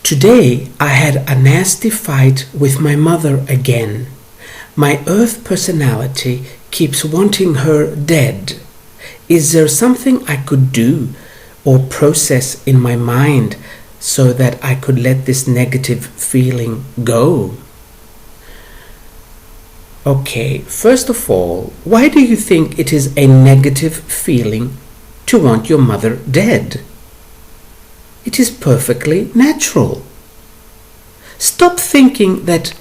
Today I had a nasty fight with my mother again. My earth personality keeps wanting her dead. Is there something I could do or process in my mind so that I could let this negative feeling go? Okay, first of all, why do you think it is a negative feeling to want your mother dead? It is perfectly natural. Stop thinking that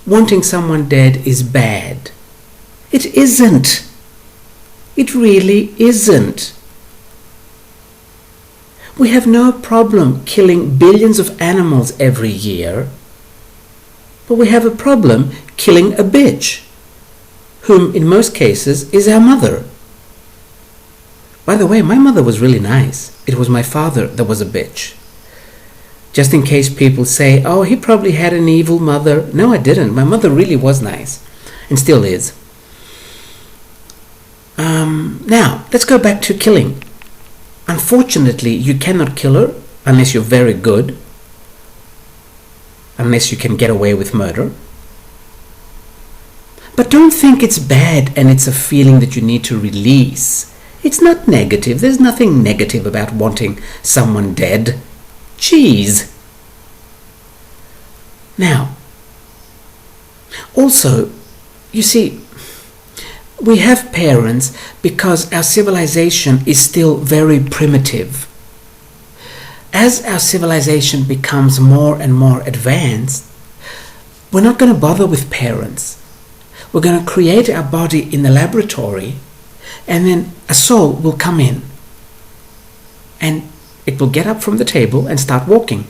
wanting someone dead is bad. It isn't. It really isn't. We have no problem killing billions of animals every year, but we have a problem killing a bitch, whom in most cases is our mother. By the way, my mother was really nice. It was my father that was a bitch. Just in case people say, oh, he probably had an evil mother. No, I didn't. My mother really was nice and still is. Now, let's go back to killing. Unfortunately, you cannot kill her unless you're very good, unless you can get away with murder. But don't think it's bad and it's a feeling that you need to release. It's not negative. There's nothing negative about wanting someone dead. Jeez. Now, also, you see, we have parents because our civilization is still very primitive. As our civilization becomes more and more advanced, we're not going to bother with parents. We're going to create our body in the laboratory, and then a soul will come in and it will get up from the table and start walking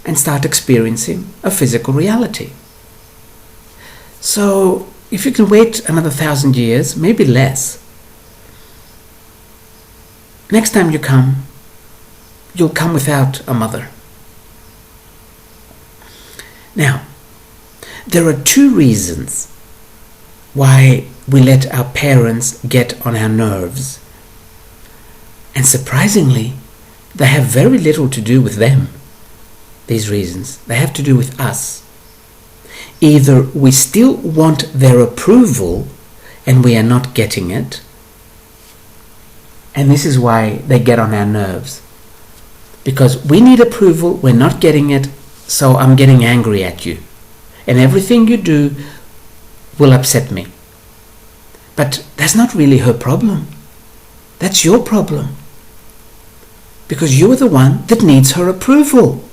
and start experiencing a physical reality. So if you can wait another 1,000 years, maybe less, next time you come, you'll come without a mother. Now, there are two reasons why we let our parents get on our nerves. And surprisingly, they have very little to do with them, these reasons. They have to do with us. Either we still want their approval and we are not getting it, and this is why they get on our nerves. Because we need approval, we're not getting it, so I'm getting angry at you. And everything you do will upset me. But that's not really her problem. That's your problem. Because you're the one that needs her approval.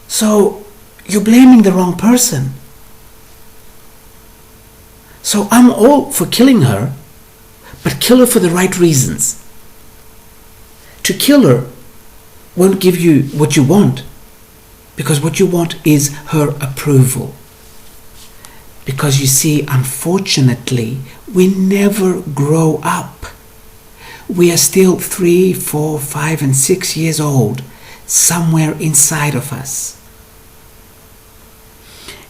So you're blaming the wrong person. So I'm all for killing her, but kill her for the right reasons. To kill her won't give you what you want, because what you want is her approval. Because you see, unfortunately, we never grow up. We are still 3, 4, 5, and 6 years old, somewhere inside of us.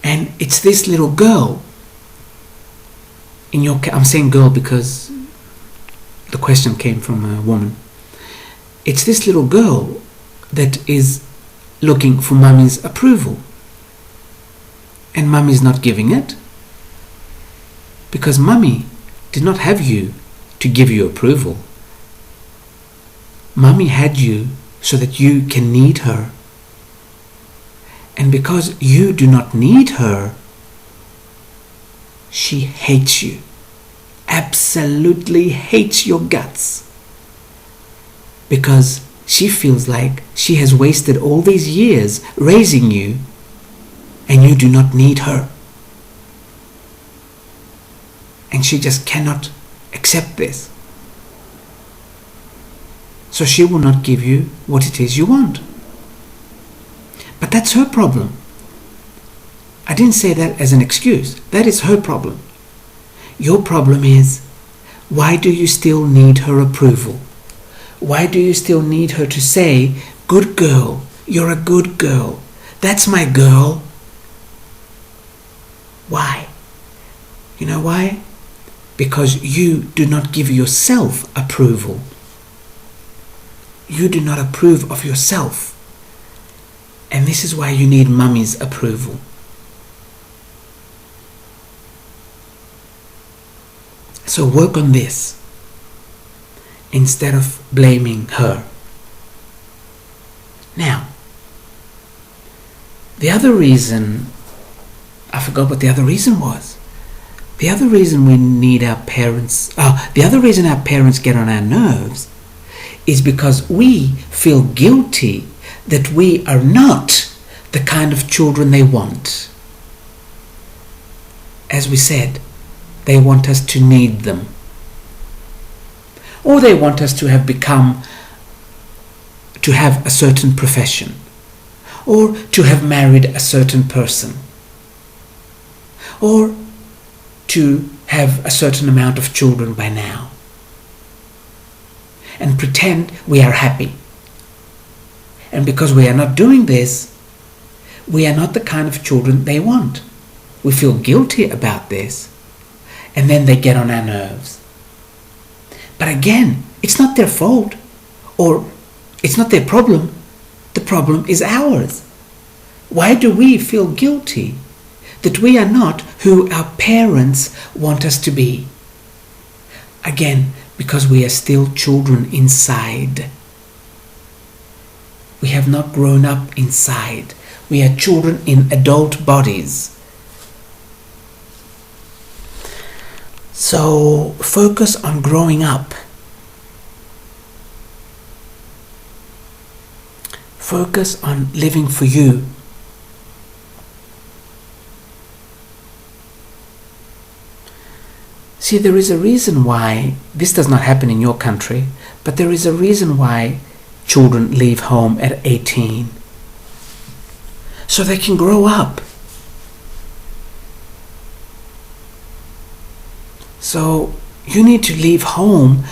And it's this little girl, I'm saying girl because the question came from a woman. It's this little girl that is looking for mommy's approval. And mommy's not giving it. Because mommy did not have you to give you approval. Mommy had you so that you can need her. And because you do not need her, she hates you. Absolutely hates your guts. Because she feels like she has wasted all these years raising you, and you do not need her. And she just cannot accept this. So she will not give you what it is you want. But that's her problem. I didn't say that as an excuse. That is her problem. Your problem is, why do you still need her approval? Why do you still need her to say, good girl, you're a good girl, that's my girl? Why? You know why? Because you do not give yourself approval. You do not approve of yourself. And this is why you need mummy's approval. So work on this instead of blaming her. Now, the other reason, I forgot what the other reason was. The other reason we need our parents, the other reason our parents get on our nerves is because we feel guilty that we are not the kind of children they want. As we said, they want us to need them. Or they want us to have a certain profession. Or to have married a certain person. Or to have a certain amount of children by now. And pretend we are happy. And because we are not doing this, we are not the kind of children they want. We feel guilty about this. And then they get on our nerves. But again, it's not their fault. Or it's not their problem. The problem is ours. Why do we feel guilty that we are not who our parents want us to be? Again, because we are still children inside. We have not grown up inside. We are children in adult bodies. So focus on growing up. Focus on living for you. See, there is a reason why this does not happen in your country, but there is a reason why children leave home at 18. So they can grow up. So you need to leave home.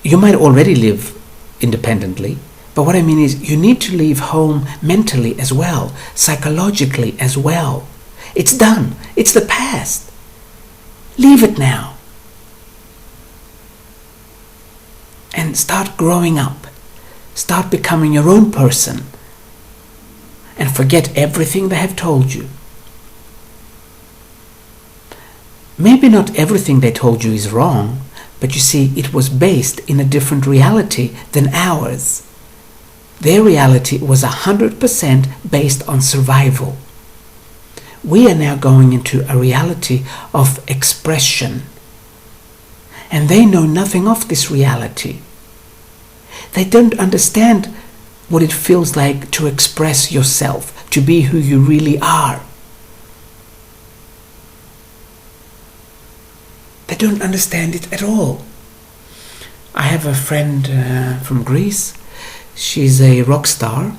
You might already live independently, but what I mean is you need to leave home mentally as well, psychologically as well. It's done. It's the past. Leave it now. And start growing up. Start becoming your own person. And forget everything they have told you. Maybe not everything they told you is wrong, but you see, it was based in a different reality than ours. Their reality was 100% based on survival. We are now going into a reality of expression. And they know nothing of this reality. They don't understand what it feels like to express yourself, to be who you really are. They don't understand it at all. I have a friend from Greece. She's a rock star,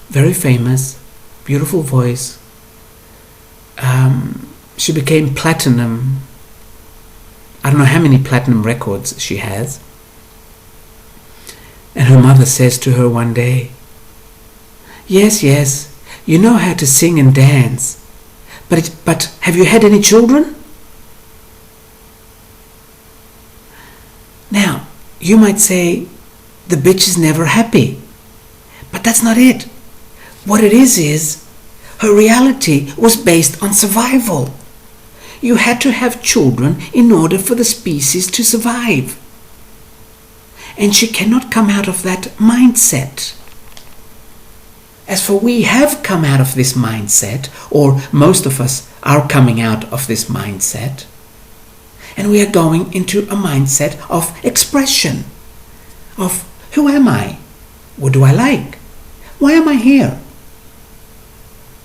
very famous, beautiful voice. She became platinum. I don't know how many platinum records she has. And her mother says to her one day, yes, you know how to sing and dance, but have you had any children? Now, you might say, the bitch is never happy. But that's not it. What it is her reality was based on survival. You had to have children in order for the species to survive. And she cannot come out of that mindset. As for we have come out of this mindset, or most of us are coming out of this mindset, and we are going into a mindset of expression, of who am I? What do I like? Why am I here?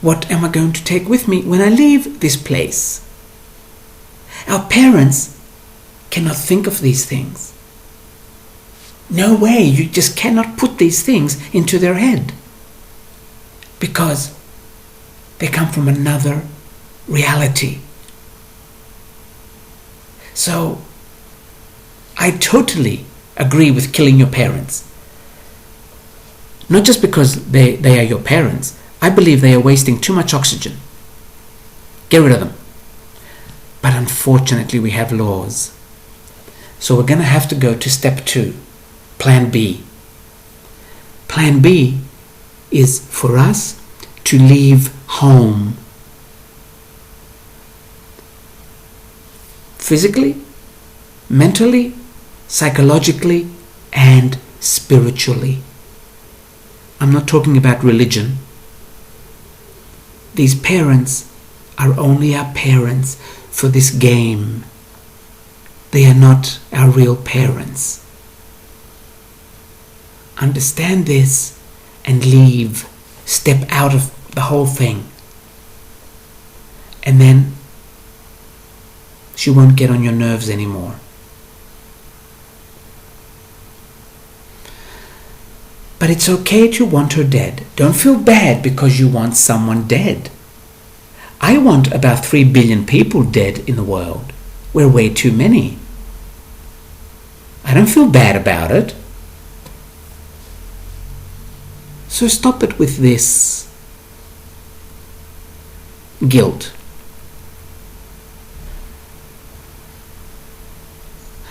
What am I going to take with me when I leave this place? Our parents cannot think of these things. No way, you just cannot put these things into their head. Because they come from another reality. So, I totally agree with killing your parents. Not just because they are your parents. I believe they are wasting too much oxygen. Get rid of them. But unfortunately we have laws. So we're going to have to go to step 2. Plan B. Plan B is for us to leave home. Physically, mentally, psychologically, and spiritually. I'm not talking about religion. These parents are only our parents for this game. They are not our real parents. Understand this and leave. Step out of the whole thing. And then she won't get on your nerves anymore. But it's okay to want her dead. Don't feel bad because you want someone dead. I want about 3 billion people dead in the world. We're way too many. I don't feel bad about it. So stop it with this guilt.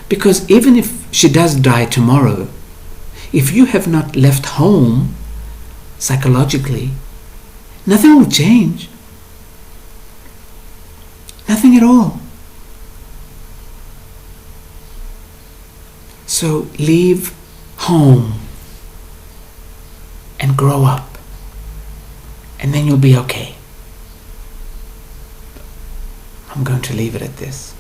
Because even if she does die tomorrow, if you have not left home psychologically, nothing will change. Nothing at all. So leave home and grow up, and then you'll be okay. I'm going to leave it at this.